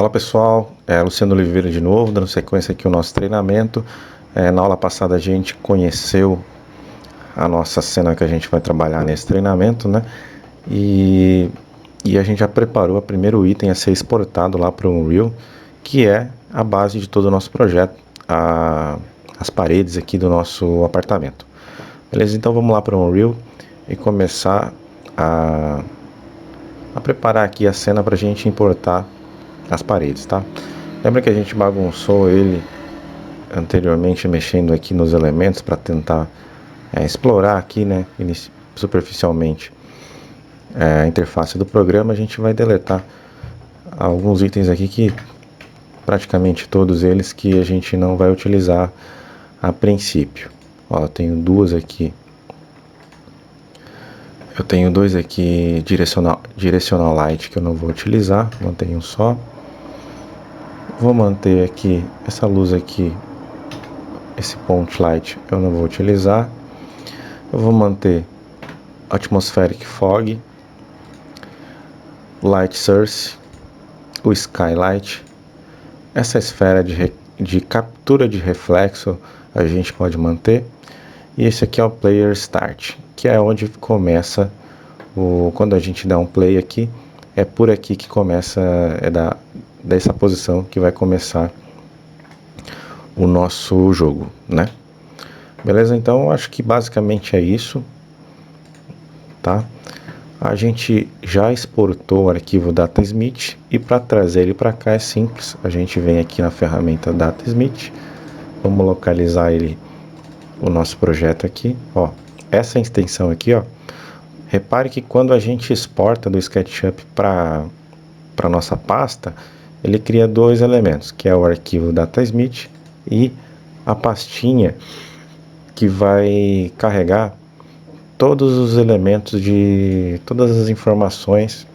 Fala pessoal, Luciano Oliveira de novo, dando sequência aqui ao nosso treinamento. Na aula passada a gente conheceu a nossa cena que a gente vai trabalhar nesse treinamento, né? E a gente já preparou o primeiro item a ser exportado lá para o Unreal, que é a base de todo o nosso projeto, as paredes aqui do nosso apartamento. Beleza? Então vamos lá para o Unreal e começar a preparar aqui a cena para a gente importar as paredes, tá? Lembra que a gente bagunçou ele anteriormente mexendo aqui nos elementos para tentar explorar aqui, né, superficialmente a interface do programa. A gente vai deletar alguns itens aqui que praticamente todos eles que a gente não vai utilizar a princípio. Ó, eu tenho duas aqui. Eu tenho dois aqui direcional light que eu não vou utilizar, mantenho só. Vou manter aqui essa luz aqui, esse point light eu não vou utilizar. Eu vou manter atmospheric fog, light source, o skylight. Essa esfera de captura de reflexo a gente pode manter. E esse aqui é o player start, que é onde começa quando a gente dá um play aqui, é por aqui que começa, dessa posição que vai começar o nosso jogo, né? Beleza? Então acho que basicamente é isso, tá? A gente já exportou o arquivo DataSmith e para trazer ele para cá é simples. A gente vem aqui na ferramenta DataSmith, vamos localizar ele, o nosso projeto aqui, ó. Essa extensão aqui, ó. Repare que quando a gente exporta do SketchUp para nossa pasta, ele cria dois elementos, que é o arquivo DataSmith e a pastinha que vai carregar todos os elementos todas as informações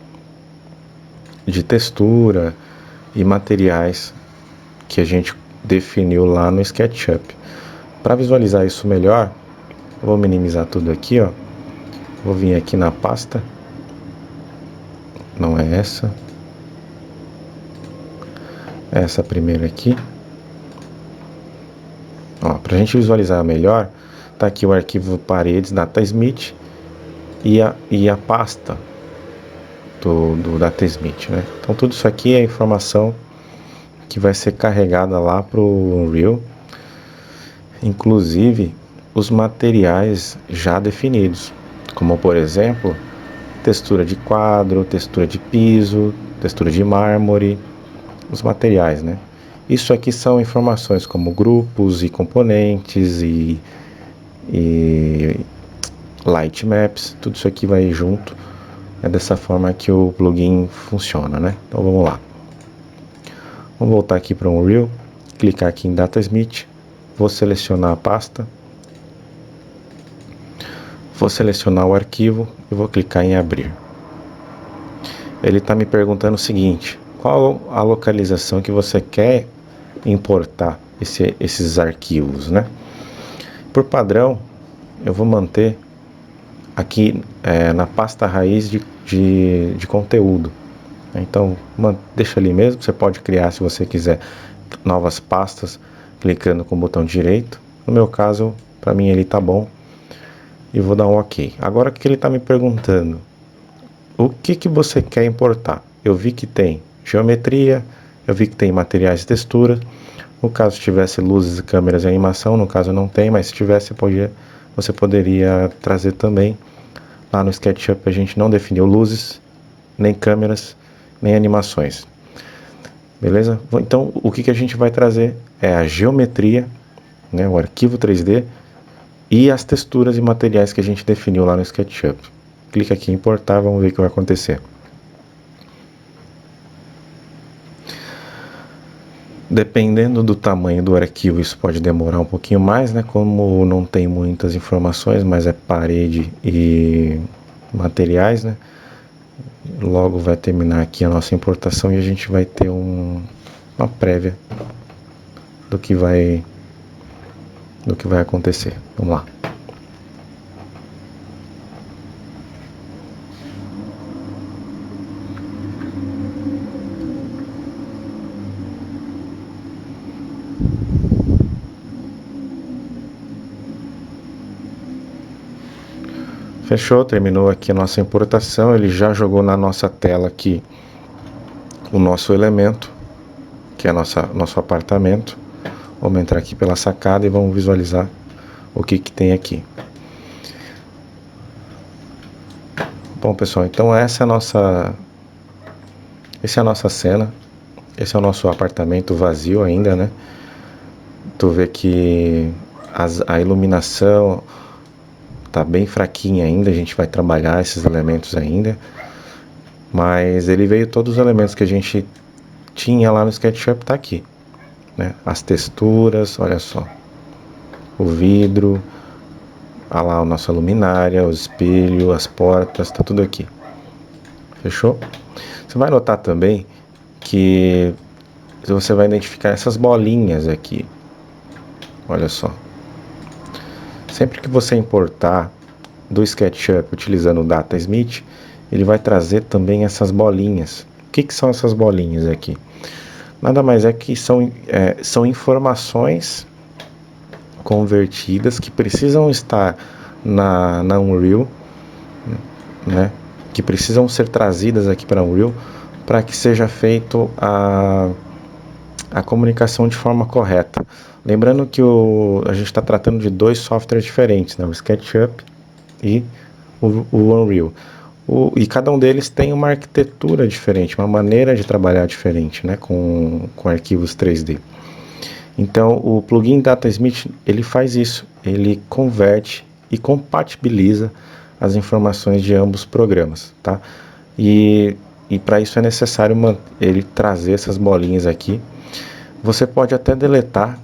de textura e materiais que a gente definiu lá no SketchUp. Para visualizar isso melhor, eu vou minimizar tudo aqui, ó. Vou vir aqui na pasta, não é essa, é essa primeira aqui. Para a gente visualizar melhor, tá aqui o arquivo paredes DataSmith e a pasta do DataSmith, né? Então tudo isso aqui é informação que vai ser carregada lá pro Unreal, inclusive os materiais já definidos, como por exemplo, textura de quadro, textura de piso, textura de mármore, os materiais, né? Isso aqui são informações como grupos e componentes e light maps, tudo isso aqui vai junto. É dessa forma que o plugin funciona, né? Então vamos lá. Vamos voltar aqui para o Unreal, clicar aqui em DataSmith, vou selecionar a pasta, vou selecionar o arquivo e vou clicar em abrir. Ele está me perguntando o seguinte: qual a localização que você quer importar esses arquivos, né? Por padrão, eu vou manter aqui na pasta raiz de conteúdo. Então deixa ali mesmo. Você pode criar, se você quiser, novas pastas clicando com o botão direito. No meu caso, para mim ele tá bom e vou dar um OK. Agora o que ele está me perguntando: o que você quer importar? Eu vi que tem geometria, eu vi que tem materiais e textura. No caso tivesse luzes, câmeras e animação, no caso não tem, mas se tivesse você poderia trazer também. Lá no SketchUp a gente não definiu luzes, nem câmeras, nem animações. Beleza? Então o que a gente vai trazer é a geometria, né, o arquivo 3D e as texturas e materiais que a gente definiu lá no SketchUp. Clica aqui em importar, vamos ver o que vai acontecer. Dependendo do tamanho do arquivo, isso pode demorar um pouquinho mais, né? Como não tem muitas informações, mas é parede e materiais, né? Logo vai terminar aqui a nossa importação e a gente vai ter uma prévia do que vai acontecer. Vamos lá. Fechou, terminou aqui a nossa importação. Ele já jogou na nossa tela aqui o nosso elemento, que é nosso apartamento. Vamos entrar aqui pela sacada e vamos visualizar o que tem aqui. Bom, pessoal, então essa é a nossa cena. Esse é o nosso apartamento vazio ainda, né? Tu vê que a iluminação tá bem fraquinha ainda. A gente vai trabalhar esses elementos ainda. Mas ele veio todos os elementos que a gente tinha lá no SketchUp, tá aqui, né? As texturas, olha só. O vidro, lá a nossa luminária, o espelho, as portas, tá tudo aqui. Fechou? Você vai notar também que você vai identificar essas bolinhas aqui. Olha só. Sempre que você importar do SketchUp utilizando o DataSmith, ele vai trazer também essas bolinhas. O que são essas bolinhas aqui? Nada mais é que são informações convertidas que precisam estar na Unreal, né? Que precisam ser trazidas aqui para a Unreal para que seja feito a comunicação de forma correta. Lembrando que a gente está tratando de dois softwares diferentes, né? O SketchUp e o Unreal. E cada um deles tem uma arquitetura diferente, uma maneira de trabalhar diferente, né? Com arquivos 3D. Então, o plugin DataSmith, ele faz isso. Ele converte e compatibiliza as informações de ambos os programas, tá? E para isso é necessário ele trazer essas bolinhas aqui. Você pode até deletar,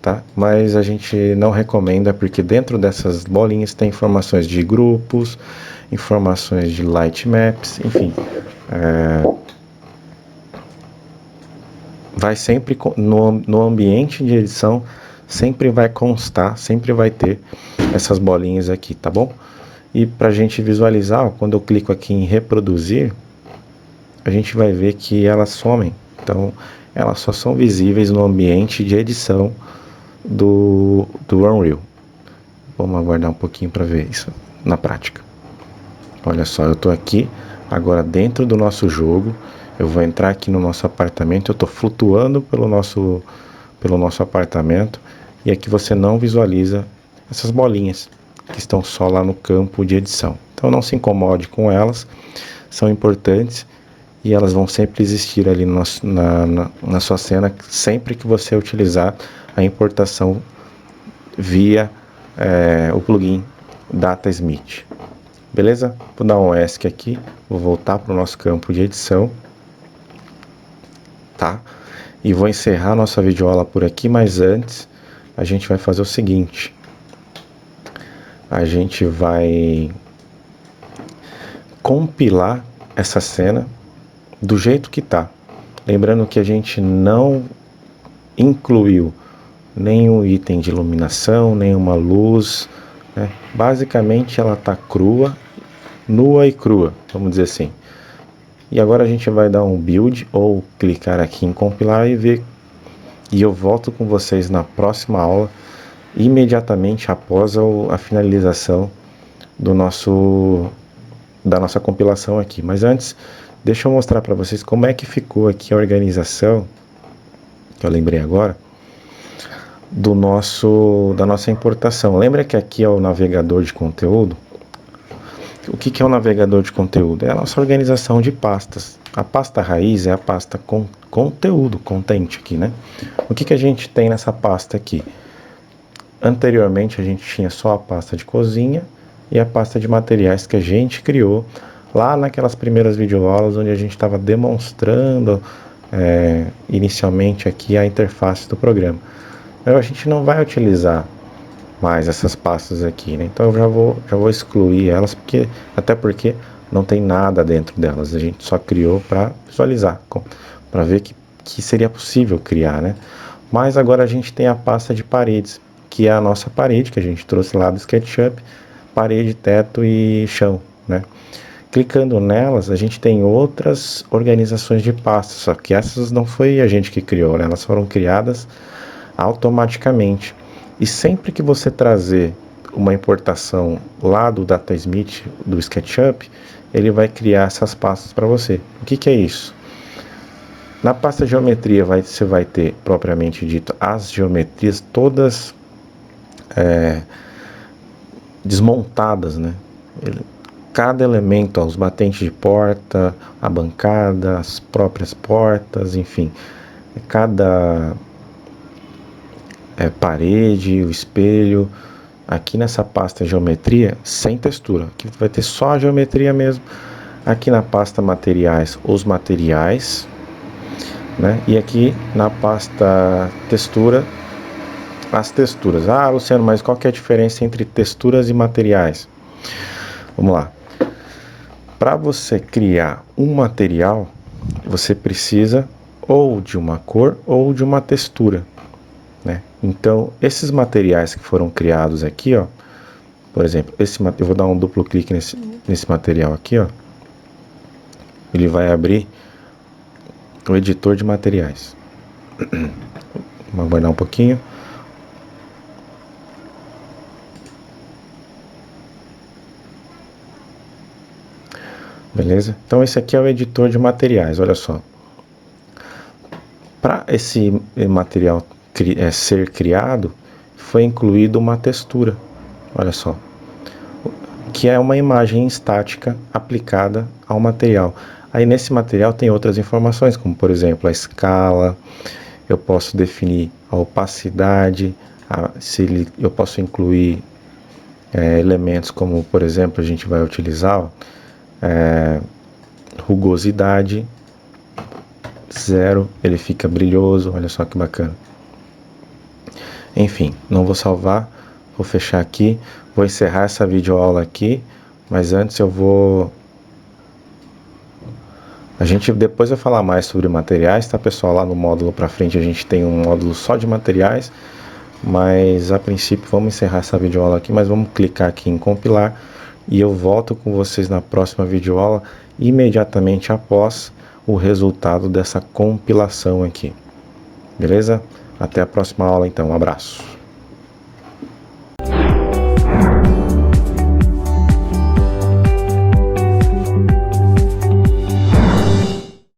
tá? Mas a gente não recomenda, porque dentro dessas bolinhas tem informações de grupos, informações de light maps, enfim. Vai sempre no ambiente de edição, sempre vai constar, sempre vai ter essas bolinhas aqui, tá bom? E pra gente visualizar, ó, quando eu clico aqui em reproduzir, a gente vai ver que elas somem. Então, elas só são visíveis no ambiente de edição do Unreal. Vamos aguardar um pouquinho para ver isso na prática. Olha só, eu estou aqui agora dentro do nosso jogo. Eu vou entrar aqui no nosso apartamento. Eu estou flutuando pelo nosso apartamento. E aqui você não visualiza essas bolinhas que estão só lá no campo de edição. Então não se incomode com elas. São importantes. E elas vão sempre existir ali na sua cena, sempre que você utilizar a importação via o plugin DataSmith. Beleza? Vou dar um ESC aqui, vou voltar para o nosso campo de edição, tá? E vou encerrar nossa videoaula por aqui, mas antes a gente vai fazer o seguinte. A gente vai compilar essa cena do jeito que tá. Lembrando que a gente não incluiu nenhum item de iluminação, nenhuma luz, né? Basicamente ela tá crua, nua e crua, vamos dizer assim. E agora a gente vai dar um build ou clicar aqui em compilar e ver. E eu volto com vocês na próxima aula, imediatamente após a finalização da nossa compilação aqui. Mas antes, deixa eu mostrar para vocês como é que ficou aqui a organização, que eu lembrei agora, da nossa importação. Lembra que aqui é o navegador de conteúdo? O que é o navegador de conteúdo? É a nossa organização de pastas. A pasta raiz é a pasta com conteúdo, content aqui, né? O que a gente tem nessa pasta aqui? Anteriormente a gente tinha só a pasta de cozinha e a pasta de materiais que a gente criou lá naquelas primeiras videoaulas onde a gente estava demonstrando inicialmente aqui a interface do programa. Então a gente não vai utilizar mais essas pastas aqui, né? Então eu já vou excluir elas, até porque não tem nada dentro delas. A gente só criou para visualizar, para ver que seria possível criar, né? Mas agora a gente tem a pasta de paredes, que é a nossa parede que a gente trouxe lá do SketchUp, parede, teto e chão, né? Clicando nelas, a gente tem outras organizações de pastas, só que essas não foi a gente que criou, né? Elas foram criadas automaticamente. E sempre que você trazer uma importação lá do DataSmith, do SketchUp, ele vai criar essas pastas para você. O que é isso? Na pasta geometria você vai ter, propriamente dito, as geometrias todas desmontadas, né? Cada elemento, os batentes de porta, a bancada, as próprias portas, enfim, cada parede, o espelho. Aqui nessa pasta geometria, sem textura, aqui vai ter só a geometria mesmo. Aqui na pasta materiais, os materiais, né? E aqui na pasta textura, as texturas. Ah, Luciano, mas qual que é a diferença entre texturas e materiais? Vamos lá. Para você criar um material, você precisa ou de uma cor ou de uma textura, né? Então, esses materiais que foram criados aqui, ó, por exemplo, eu vou dar um duplo clique nesse material aqui, ó. Ele vai abrir o editor de materiais. Vamos aguardar um pouquinho. Beleza? Então esse aqui é o editor de materiais, olha só. Para esse material ser criado, foi incluído uma textura, olha só, que é uma imagem estática aplicada ao material. Aí nesse material tem outras informações, como por exemplo a escala, eu posso definir a opacidade, eu posso incluir elementos como, por exemplo, a gente vai utilizar rugosidade, 0, ele fica brilhoso, olha só que bacana. Enfim, não vou salvar, vou fechar aqui, vou encerrar essa videoaula aqui, mas antes depois vai falar mais sobre materiais, tá pessoal? Lá no módulo para frente a gente tem um módulo só de materiais, mas a princípio vamos encerrar essa videoaula aqui, mas vamos clicar aqui em compilar e eu volto com vocês na próxima videoaula imediatamente após o resultado dessa compilação aqui. Beleza? Até a próxima aula então, um abraço.